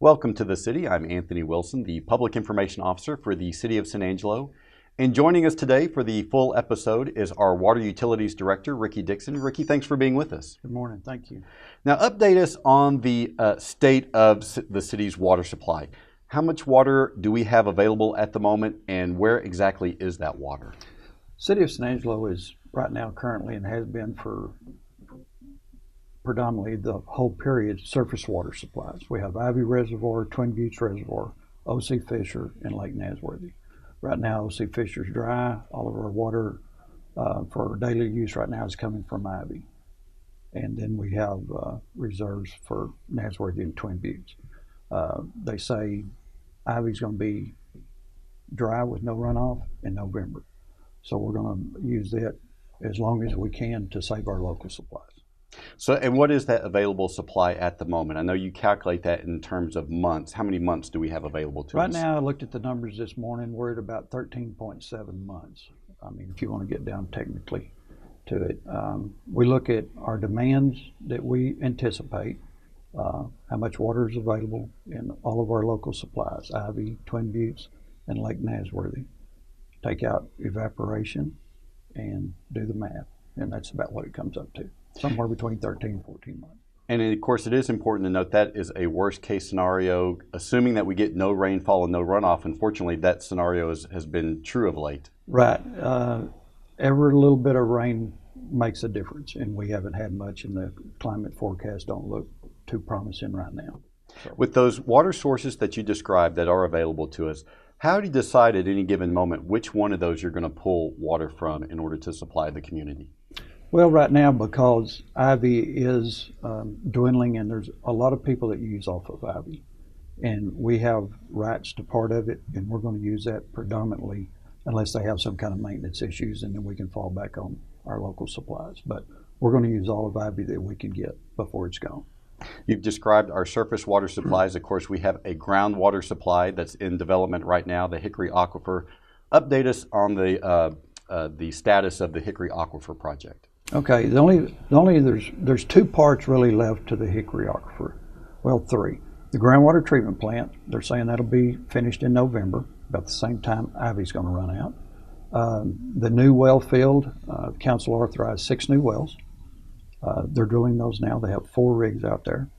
Welcome to the City. I'm Anthony Wilson, the Public Information Officer for the City of San Angelo. And joining us today for the full episode is our Water Utilities Director, Ricky Dickson. Ricky, thanks for being with us. Good morning. Thank you. Now, update us on the state of the city's water supply. How much water do we have available at the moment, and where exactly is that water? City of San Angelo is right now currently and has been for predominantly the whole period surface water supplies. We have Ivy Reservoir, Twin Buttes Reservoir, O.C. Fisher, and Lake Nasworthy. Right now, O.C. Fisher's dry. All of our water for our daily use right now is coming from Ivy. And then we have reserves for Nasworthy and Twin Buttes. They say Ivy's going to be dry with no runoff in November. So we're going to use that as long as we can to save our local supplies. So, and what is that available supply at the moment? I know you calculate that in terms of months. How many months do we have available to us? Right now, I looked at the numbers this morning. We're at about 13.7 months. I mean, if you want to get down technically to it. We look at our demands that we anticipate, how much water is available in all of our local supplies, Ivy, Twin Buttes, and Lake Nasworthy. Take out evaporation and do the math, and that's about what it comes up to. Somewhere between 13 and 14 months. And of course, it is important to note that is a worst case scenario, assuming that we get no rainfall and no runoff. Unfortunately, that scenario has been true of late. Right. Every little bit of rain makes a difference, and we haven't had much, and the climate forecasts don't look too promising right now. So. With those water sources that you described that are available to us, how do you decide at any given moment which one of those you're going to pull water from in order to supply the community? Well, right now, because Ivy is dwindling, and there's a lot of people that use off of Ivy, and we have rights to part of it, and we're going to use that predominantly unless they have some kind of maintenance issues, and then we can fall back on our local supplies. But we're going to use all of Ivy that we can get before it's gone. You've described our surface water supplies. Of course, we have a groundwater supply that's in development right now, the Hickory Aquifer. Update us on the status of the Hickory Aquifer project. Okay, there's two parts really left to the Hickory Aquifer. Well, three. The groundwater treatment plant, they're saying that'll be finished in November, about the same time Ivy's going to run out. The new well field, council authorized 6 new wells. They're drilling those now. They have 4 rigs out there.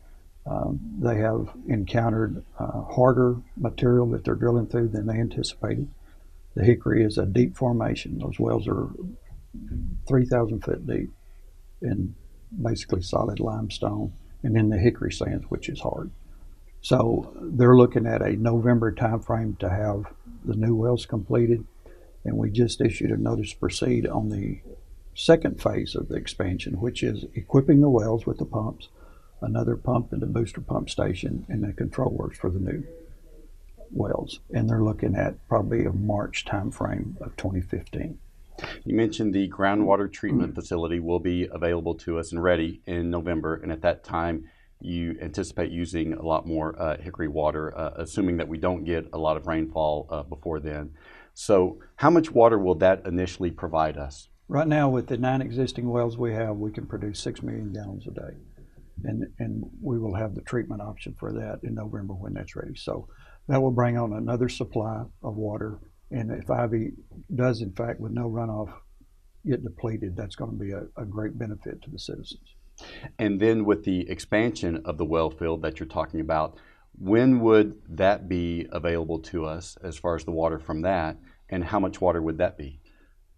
They have encountered harder material that they're drilling through than they anticipated. The Hickory is a deep formation. Those wells are 3,000 foot deep in basically solid limestone, and then the Hickory sands, which is hard. So they're looking at a November time frame to have the new wells completed, and we just issued a notice to proceed on the second phase of the expansion, which is equipping the wells with the pumps, another pump in the booster pump station, and the control works for the new wells. And they're looking at probably a March time frame of 2015. You mentioned the groundwater treatment facility will be available to us and ready in November, and at that time you anticipate using a lot more Hickory water, assuming that we don't get a lot of rainfall before then. So how much water will that initially provide us? Right now, with the 9 existing wells we have, we can produce 6 million gallons a day, and we will have the treatment option for that in November when that's ready. So that will bring on another supply of water. And if Ivy does, in fact, with no runoff, get depleted, that's going to be a great benefit to the citizens. And then with the expansion of the well field that you're talking about, when would that be available to us as far as the water from that, and how much water would that be?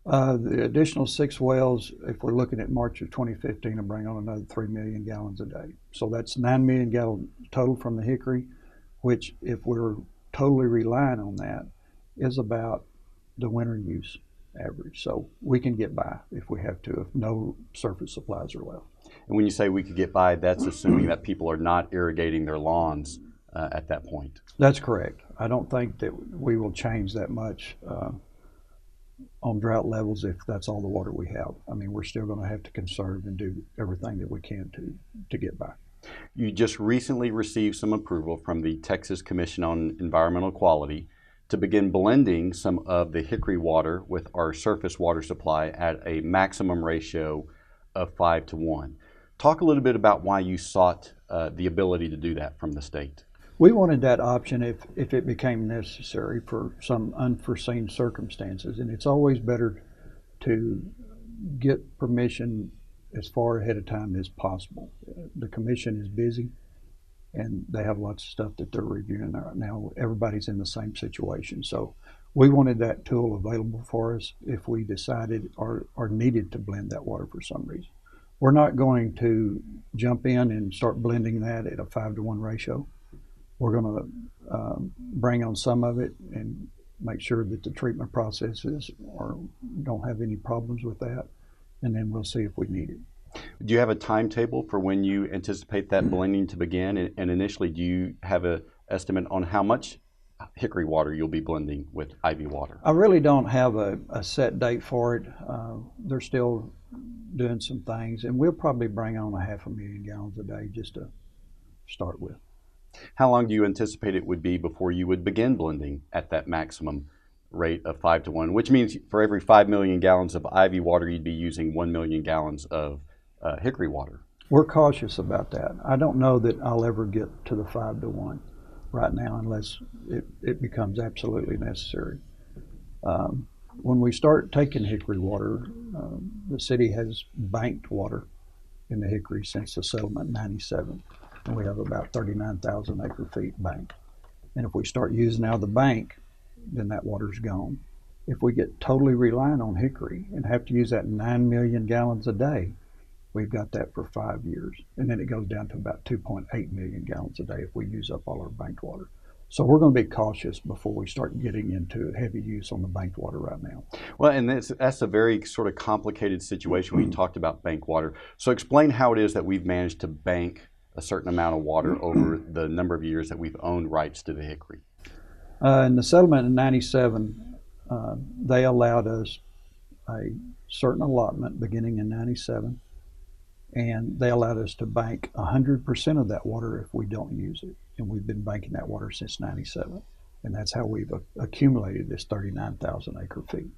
The additional 6 wells, if we're looking at March of 2015, will bring on another 3 million gallons a day. So that's 9 million gallons total from the Hickory, which if we're totally relying on that, is about the winter use average. So we can get by if we have to, if no surface supplies are left. And when you say we could get by, that's assuming that people are not irrigating their lawns at that point. That's correct. I don't think that we will change that much on drought levels if that's all the water we have. I mean, we're still going to have to conserve and do everything that we can to get by. You just recently received some approval from the Texas Commission on Environmental Quality to begin blending some of the Hickory water with our surface water supply at a maximum ratio of 5 to 1. Talk a little bit about why you sought the ability to do that from the state. We wanted that option if it became necessary for some unforeseen circumstances, and it's always better to get permission as far ahead of time as possible. The commission is busy and they have lots of stuff that they're reviewing right now. Everybody's in the same situation. So we wanted that tool available for us if we decided or needed to blend that water for some reason. We're not going to jump in and start blending that at a 5-to-1 ratio. We're going to bring on some of it and make sure that the treatment processes don't have any problems with that, and then we'll see if we need it. Do you have a timetable for when you anticipate that blending to begin? And initially, do you have an estimate on how much Hickory water you'll be blending with Ivy water? I really don't have a set date for it. They're still doing some things, and we'll probably bring on 500,000 gallons a day just to start with. How long do you anticipate it would be before you would begin blending at that maximum rate of 5-to-1, which means for every 5 million gallons of Ivy water, you'd be using 1 million gallons of Hickory water? We're cautious about that. I don't know that I'll ever get to the 5-to-1 right now unless it becomes absolutely necessary. When we start taking Hickory water, the city has banked water in the Hickory since the settlement in '97. And we have about 39,000 acre feet banked. And if we start using out of the bank, then that water's gone. If we get totally reliant on Hickory and have to use that 9 million gallons a day, we've got that for 5 years. And then it goes down to about 2.8 million gallons a day if we use up all our banked water. So we're going to be cautious before we start getting into heavy use on the banked water right now. Well, and that's a very sort of complicated situation when you talked about bank water. So explain how it is that we've managed to bank a certain amount of water over the number of years that we've owned rights to the Hickory. In the settlement in '97, they allowed us a certain allotment beginning in '97, and they allowed us to bank 100% of that water if we don't use it. And we've been banking that water since '97, and that's how we've accumulated this 39,000 acre feet.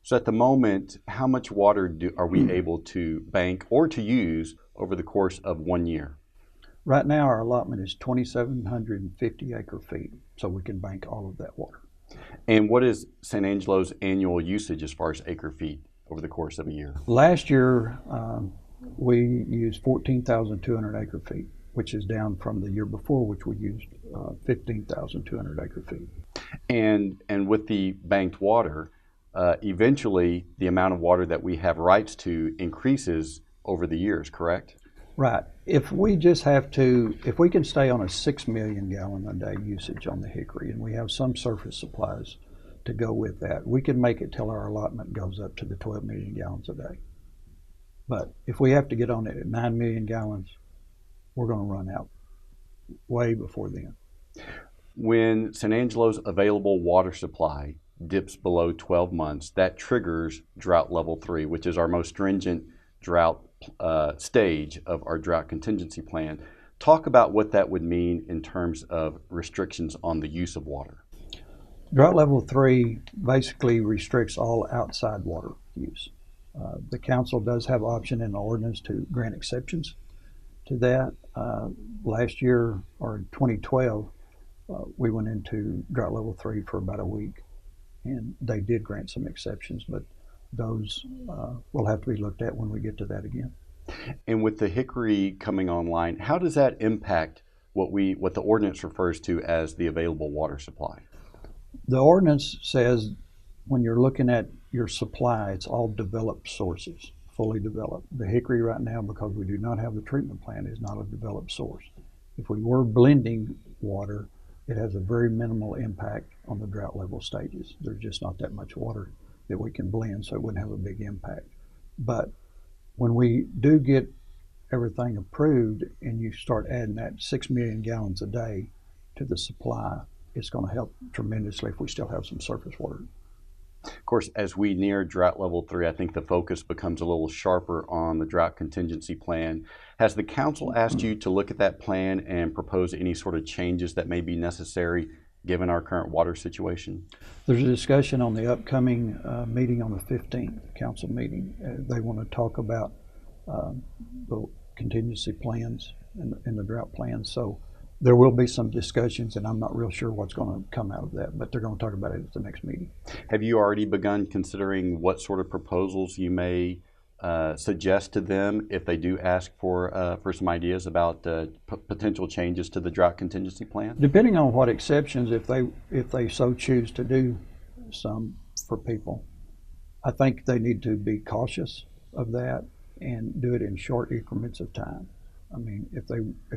So at the moment, how much water are we able to bank or to use over the course of 1 year? Right now, our allotment is 2,750 acre feet, so we can bank all of that water. And what is San Angelo's annual usage as far as acre feet over the course of a year? Last year, we used 14,200 acre feet, which is down from the year before, which we used 15,200 acre feet. And with the banked water, eventually the amount of water that we have rights to increases over the years, correct? Right. If we can stay on a 6 million gallon a day usage on the Hickory, and we have some surface supplies to go with that, we can make it till our allotment goes up to the 12 million gallons a day. But if we have to get on it at 9 million gallons, we're going to run out way before then. When San Angelo's available water supply dips below 12 months, that triggers drought level 3, which is our most stringent drought stage of our drought contingency plan. Talk about what that would mean in terms of restrictions on the use of water. Drought level 3 basically restricts all outside water use. The council does have option in the ordinance to grant exceptions to that. Last year, or in 2012, we went into drought level 3 for about a week, and they did grant some exceptions, but those will have to be looked at when we get to that again. And with the Hickory coming online, how does that impact what the ordinance refers to as the available water supply? The ordinance says when you're looking at your supply, it's all developed sources, fully developed. The Hickory right now, because we do not have the treatment plant, is not a developed source. If we were blending water, it has a very minimal impact on the drought level stages. There's just not that much water that we can blend, so it wouldn't have a big impact. But when we do get everything approved and you start adding that 6 million gallons a day to the supply, it's going to help tremendously if we still have some surface water. Of course, as we near drought level 3, I think the focus becomes a little sharper on the drought contingency plan. Has the council asked you to look at that plan and propose any sort of changes that may be necessary given our current water situation? There's a discussion on the upcoming meeting on the 15th, council meeting. They want to talk about the contingency plans and the drought plans. So there will be some discussions, and I'm not real sure what's going to come out of that, but they're going to talk about it at the next meeting. Have you already begun considering what sort of proposals you may suggest to them if they do ask for some ideas about potential changes to the drought contingency plan? Depending on what exceptions, if they so choose to do some for people, I think they need to be cautious of that and do it in short increments of time. I mean, if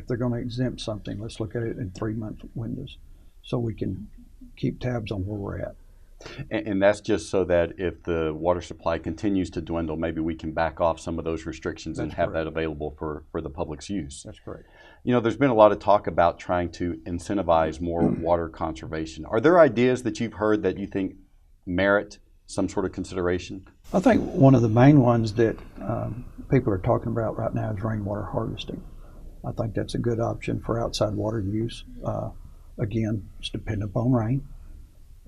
they're going to exempt something, let's look at it in 3-month windows, so we can keep tabs on where we're at. And that's just so that if the water supply continues to dwindle, maybe we can back off some of those restrictions and have that available for the public's use. That's correct. You know, there's been a lot of talk about trying to incentivize more water conservation. Are there ideas that you've heard that you think merit some sort of consideration? I think one of the main ones that people are talking about right now is rainwater harvesting. I think that's a good option for outside water use. Again, it's dependent upon rain,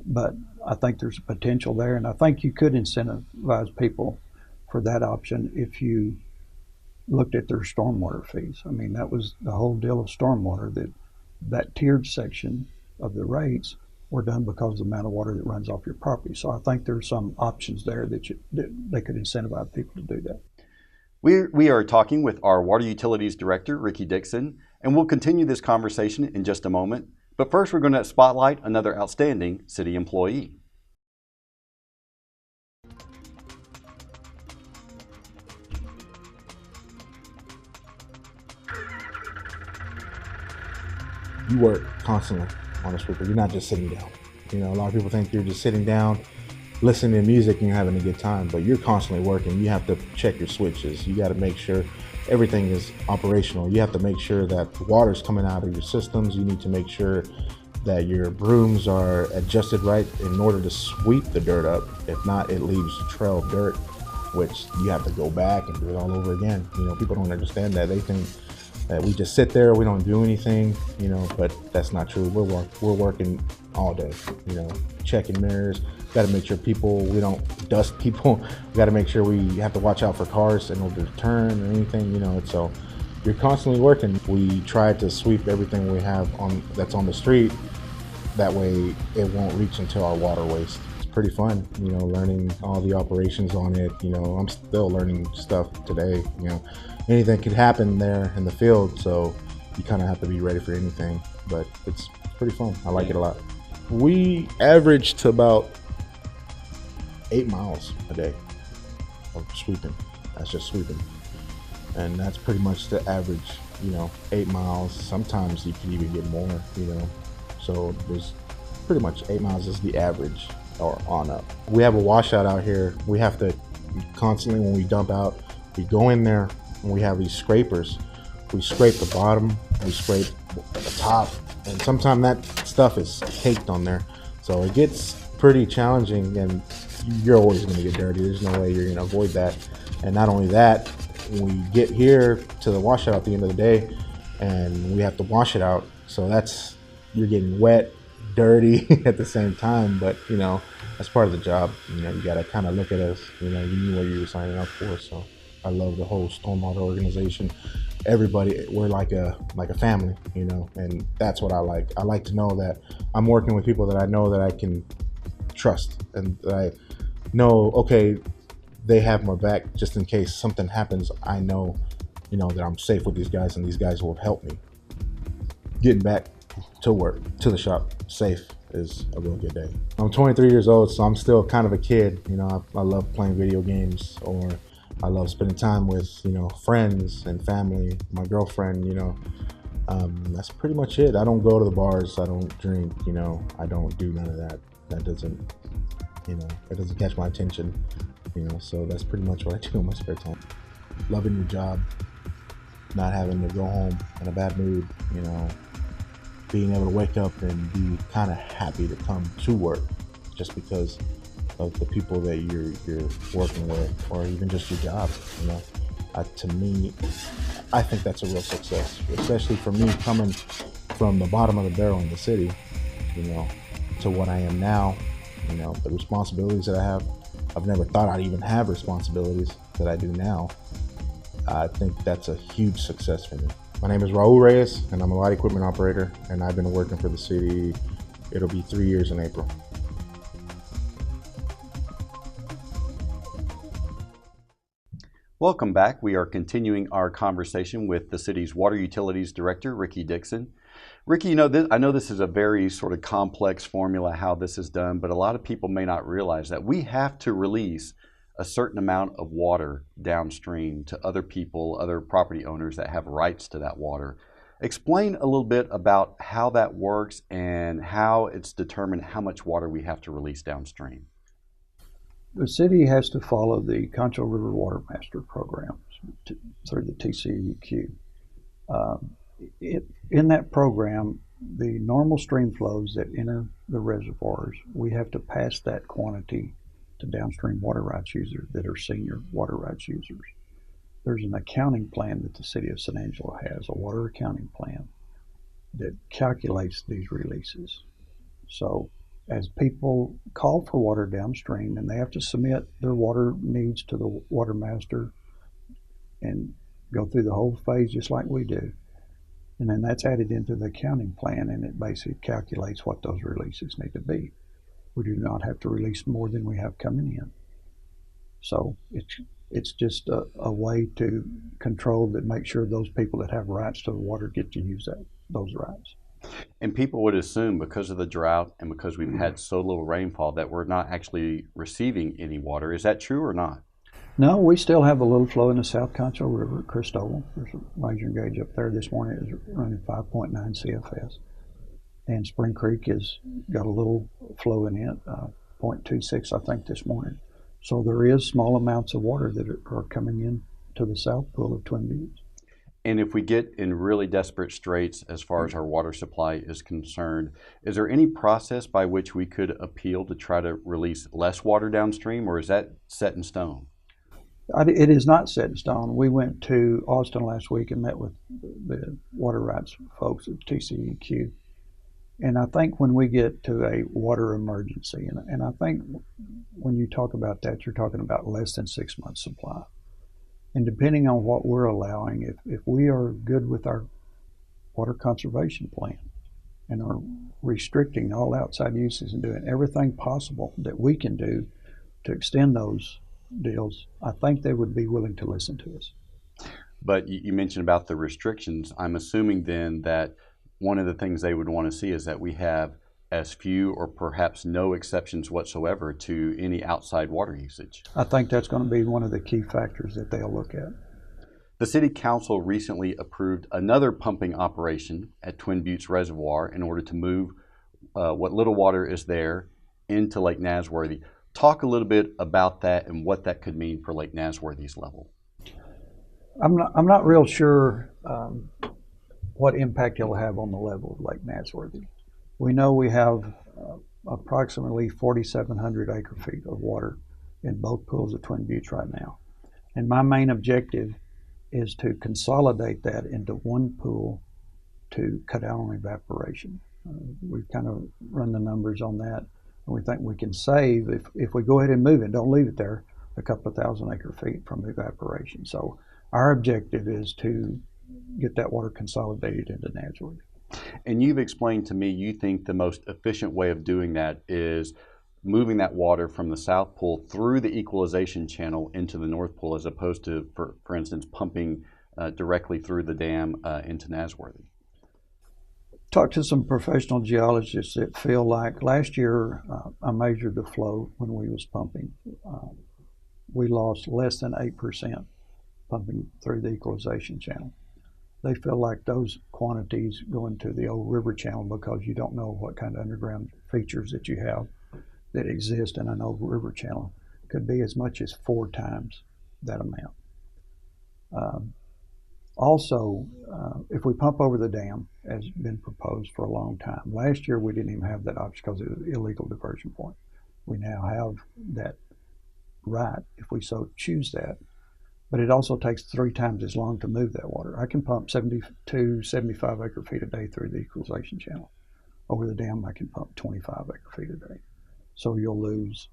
but I think there's a potential there, and I think you could incentivize people for that option if you looked at their stormwater fees. I mean, that was the whole deal of stormwater, that tiered section of the rates were done because of the amount of water that runs off your property. So I think there's some options there that they could incentivize people to do that. We are talking with our Water Utilities Director, Ricky Dickson, and we'll continue this conversation in just a moment. But first, we're going to spotlight another outstanding city employee. You work constantly on a sweeper. You're not just sitting down. You know, a lot of people think you're just sitting down, listening to music and you're having a good time, but you're constantly working. You have to check your switches. You got to make sure everything is operational. You have to make sure that the water's coming out of your systems. You need to make sure that your brooms are adjusted right in order to sweep the dirt up. If not, it leaves a trail of dirt, which you have to go back and do it all over again. You know, people don't understand that. They think that we just sit there, we don't do anything, you know, but that's not true. We're working all day, you know, checking mirrors. Got to make sure we don't dust people. We got to make sure we have to watch out for cars in order to turn or anything, you know. So you're constantly working. We try to sweep everything we have that's on the street. That way it won't reach into our water waste. It's pretty fun, you know, learning all the operations on it. You know, I'm still learning stuff today, you know. Anything could happen there in the field, so you kind of have to be ready for anything, but it's pretty fun. I like it a lot. We average to about 8 miles a day of sweeping. That's just sweeping. And that's pretty much the average, you know, 8 miles. Sometimes you can even get more, you know. So there's pretty much 8 miles is the average or on up. We have a washout out here. We have to constantly, when we dump out, we go in there and we have these scrapers. We scrape the bottom, we scrape the top, and sometimes that stuff is caked on there. So it gets pretty challenging and you're always gonna get dirty. There's no way you're gonna avoid that. And not only that, when we get here to the washout at the end of the day and we have to wash it out. So you're getting wet, dirty at the same time, but you know, that's part of the job. You know, you gotta kind of look at us, you know, you knew what you were signing up for. So I love the whole Stormwater organization. Everybody, we're like a family, you know, and that's what I like. I like to know that I'm working with people that I know that I can trust and that I know, okay, they have my back just in case something happens. I know, you know, that I'm safe with these guys and these guys will help me. Getting back to work, to the shop, safe is a real good day. I'm 23 years old, so I'm still kind of a kid. You know, I love playing video games, or I love spending time with, you know, friends and family, my girlfriend, you know. That's pretty much it. I don't go to the bars, I don't drink, you know, I don't do none of that. That doesn't, you know, that doesn't catch my attention, you know, so that's pretty much what I do in my spare time. Loving your job, not having to go home in a bad mood, you know, being able to wake up and be kind of happy to come to work just because of the people that you're working with, or even just your job, you know. To me, I think that's a real success, especially for me coming from the bottom of the barrel in the city, you know, to what I am now, you know, the responsibilities that I have. I've never thought I'd even have responsibilities that I do now. I think that's a huge success for me. My name is Raul Reyes, and I'm a light equipment operator, and I've been working for the city. It'll be 3 years in April. Welcome back. We are continuing our conversation with the city's Water Utilities Director, Ricky Dickson. Ricky, I know this is a very sort of complex formula how this is done, but a lot of people may not realize that we have to release a certain amount of water downstream to other people, other property owners that have rights to that water. Explain a little bit about how that works and how it's determined how much water we have to release downstream. The city has to follow the Concho River Water Master Program through the TCEQ. In that program, the normal stream flows that enter the reservoirs, we have to pass that quantity to downstream water rights users that are senior water rights users. There's an accounting plan that the city of San Angelo has, a water accounting plan that calculates these releases. So as people call for water downstream and they have to submit their water needs to the water master and go through the whole phase just like we do. And then that's added into the accounting plan, and it basically calculates what those releases need to be. We do not have to release more than we have coming in. So it's just a way to control that, make sure those people that have rights to the water get to use those rights. And people would assume because of the drought and because we've had so little rainfall that we're not actually receiving any water. Is that true or not? No, we still have a little flow in the South Concho River at Cristobal. There's a major gauge up there this morning. It was running 5.9 CFS. And Spring Creek has got a little flow in it, 0.26 I think this morning. So there is small amounts of water that are coming in to the South Pool of Twin Buttes. And if we get in really desperate straits as far as our water supply is concerned, is there any process by which we could appeal to try to release less water downstream, or is that set in stone? It is not set in stone. We went to Austin last week and met with the water rights folks at TCEQ. And I think when we get to a water emergency, and I think when you talk about that, you're talking about less than 6 months supply. And depending on what we're allowing, if we are good with our water conservation plan and are restricting all outside uses and doing everything possible that we can do to extend those deals, I think they would be willing to listen to us. But you mentioned about the restrictions. I'm assuming then that one of the things they would want to see is that we have as few or perhaps no exceptions whatsoever to any outside water usage. I think that's going to be one of the key factors that they'll look at. The City Council recently approved another pumping operation at Twin Buttes Reservoir in order to move what little water is there into Lake Nasworthy. Talk a little bit about that and what that could mean for Lake Nasworthy's level. I'm not real sure what impact it'll have on the level of Lake Nasworthy. We know we have approximately 4,700 acre feet of water in both pools of Twin Buttes right now. And my main objective is to consolidate that into one pool to cut down on evaporation. We've kind of run the numbers on that, and we think we can save, if we go ahead and move it, don't leave it there, a couple of thousand acre feet from evaporation. So our objective is to get that water consolidated into Nasworthy. And you've explained to me you think the most efficient way of doing that is moving that water from the South Pool through the equalization channel into the North Pool, as opposed to, for instance, pumping directly through the dam into Nasworthy. Talked to some professional geologists that feel like last year I measured the flow when we was pumping. We lost less than 8% pumping through the equalization channel. They feel like those quantities go into the old river channel because you don't know what kind of underground features that you have that exist in an old river channel. Could be as much as 4 times that amount. Also, if we pump over the dam, as been proposed for a long time, last year we didn't even have that option because it was an illegal diversion point. We now have that right if we so choose that. But it also takes 3 times as long to move that water. I can pump 72, 75 acre feet a day through the equalization channel. Over the dam, I can pump 25 acre feet a day. So you'll lose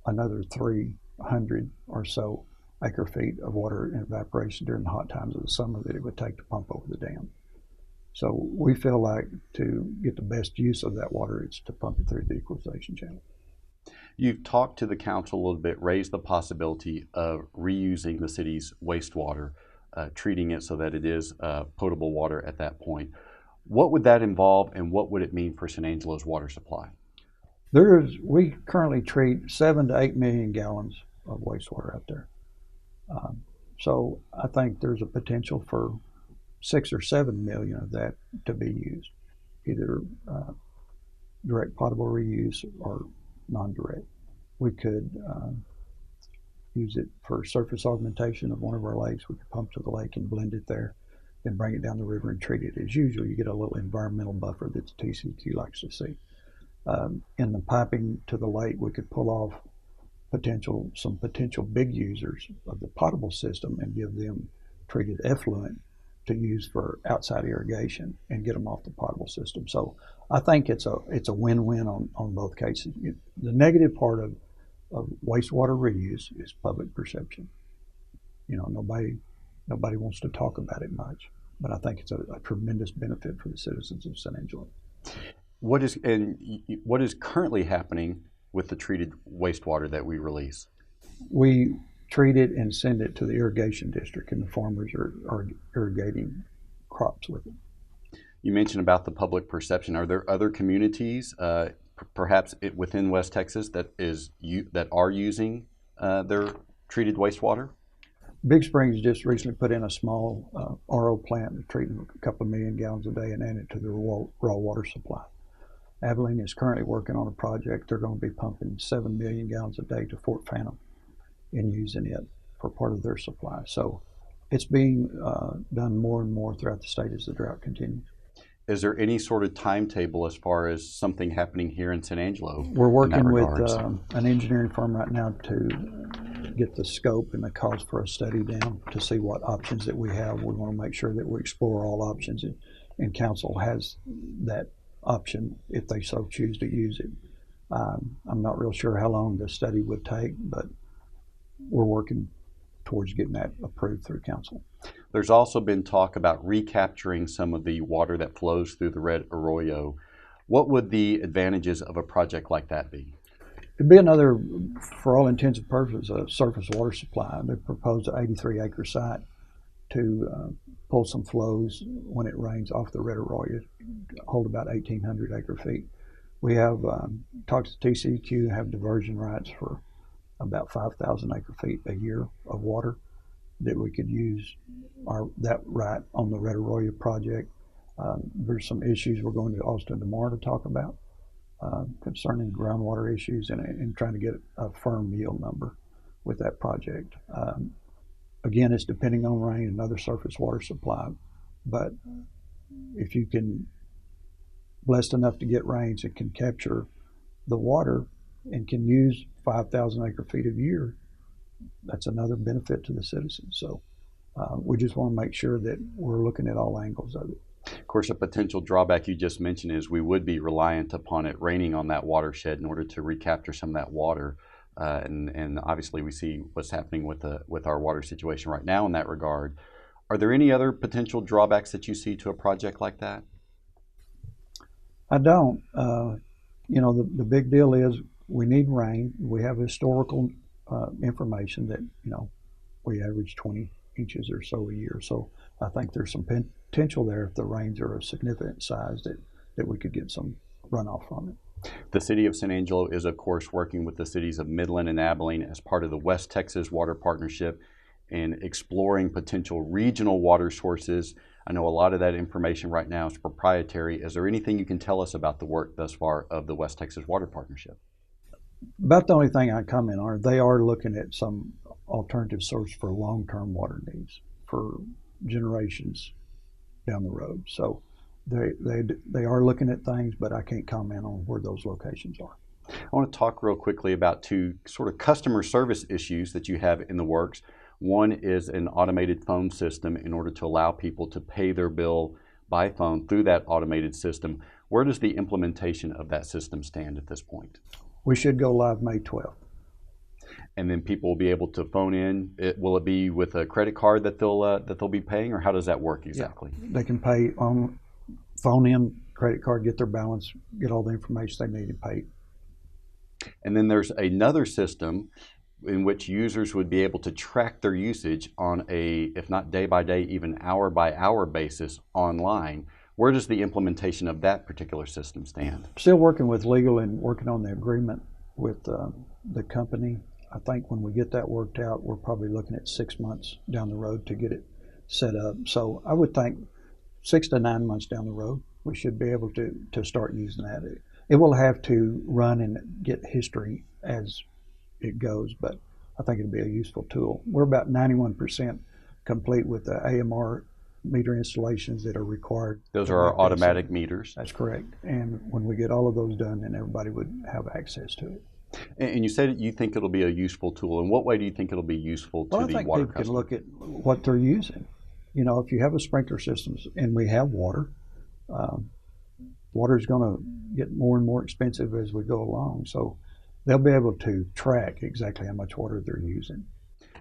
another 300 or so acre feet of water in evaporation during the hot times of the summer that it would take to pump over the dam. So we feel like to get the best use of that water, it's to pump it through the equalization channel. You've talked to the council a little bit, raised the possibility of reusing the city's wastewater, treating it so that it is potable water at that point. What would that involve, and what would it mean for San Angelo's water supply? We currently treat 7 to 8 million gallons of wastewater out there. So I think there's a potential for 6 or 7 million of that to be used, either direct potable reuse or non-direct. We could use it for surface augmentation of one of our lakes. We could pump to the lake and blend it there, then bring it down the river and treat it as usual. You get a little environmental buffer that the TCEQ likes to see. In the piping to the lake, we could pull off some potential big users of the potable system and give them treated effluent to use for outside irrigation and get them off the potable system. So I think it's a win-win on both cases. The negative part of wastewater reuse is public perception. Nobody wants to talk about it much, but I think it's a tremendous benefit for the citizens of San Angelo. What is currently happening with the treated wastewater that we release? We treat it and send it to the irrigation district, and the farmers are irrigating crops with it. You mentioned about the public perception. Are there other communities, perhaps within West Texas, that are using their treated wastewater? Big Springs just recently put in a small RO plant treating a couple of million gallons a day and add it to the raw water supply. Abilene is currently working on a project. They're going to be pumping 7 million gallons a day to Fort Phantom and using it for part of their supply. So it's being done more and more throughout the state as the drought continues. Is there any sort of timetable as far as something happening here in San Angelo? We're working with an engineering firm right now to get the scope and the cost for a study down to see what options that we have. We want to make sure that we explore all options, and council has that option if they so choose to use it. I'm not real sure how long the study would take, but we're working towards getting that approved through council. There's also been talk about recapturing some of the water that flows through the Red Arroyo. What would the advantages of a project like that be? It'd be another, for all intents and purposes, a surface water supply. They proposed an 83-acre site to pull some flows when it rains off the Red Arroyo, hold about 1,800 acre feet. We have talked to TCEQ, have diversion rights for about 5,000 acre feet a year of water that we could use that right on the Red Arroyo project. There's some issues we're going to Austin tomorrow to talk about concerning groundwater issues and trying to get a firm yield number with that project. Again, it's depending on rain, another surface water supply, but if you can blessed enough to get rains and can capture the water and can use 5,000 acre feet a year, that's another benefit to the citizens. So we just want to make sure that we're looking at all angles of it. Of course, a potential drawback you just mentioned is we would be reliant upon it raining on that watershed in order to recapture some of that water. And obviously we see what's happening with our water situation right now in that regard. Are there any other potential drawbacks that you see to a project like that? I don't. The big deal is we need rain. We have historical information that, we average 20 inches or so a year. So I think there's some potential there if the rains are a significant size that we could get some runoff from it. The City of San Angelo is, of course, working with the cities of Midland and Abilene as part of the West Texas Water Partnership in exploring potential regional water sources. I know a lot of that information right now is proprietary. Is there anything you can tell us about the work thus far of the West Texas Water Partnership? About the only thing I comment on, they are looking at some alternative source for long-term water needs for generations down the road. So they are looking at things, but I can't comment on where those locations are. I want to talk real quickly about two sort of customer service issues that you have in the works. One is an automated phone system in order to allow people to pay their bill by phone through that automated system. Where does the implementation of that system stand at this point? We should go live May 12th. and then people will be able to phone in. Will it be with a credit card that they'll be paying, or how does that work exactly? Yeah, they can pay on phone in, credit card, get their balance, get all the information they need to pay. And then there's another system in which users would be able to track their usage on a, if not day by day, even hour by hour basis online. Where does the implementation of that particular system stand? Still working with legal and working on the agreement with the company. I think when we get that worked out, we're probably looking at 6 months down the road to get it set up. So I would think 6 to 9 months down the road, we should be able to start using that. It will have to run and get history as it goes, but I think it'll be a useful tool. We're about 91% complete with the AMR meter installations that are required. Those are our automatic meters. That's correct. And when we get all of those done, then everybody would have access to it. And you said you think it'll be a useful tool. In what way do you think it'll be useful to the water customer? I think people can look at what they're using. You know, if you have a sprinkler system, and we have water, water is going to get more and more expensive as we go along. So they'll be able to track exactly how much water they're using.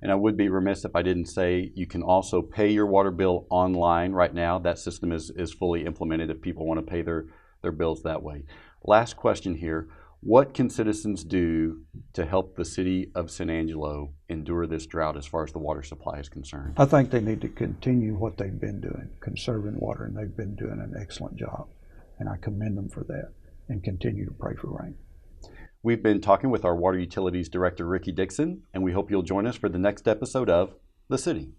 And I would be remiss if I didn't say you can also pay your water bill online right now. That system is fully implemented if people want to pay their bills that way. Last question here. What can citizens do to help the city of San Angelo endure this drought as far as the water supply is concerned? I think they need to continue what they've been doing, conserving water, and they've been doing an excellent job. And I commend them for that, and continue to pray for rain. We've been talking with our Water Utilities Director, Ricky Dickson, and we hope you'll join us for the next episode of The City.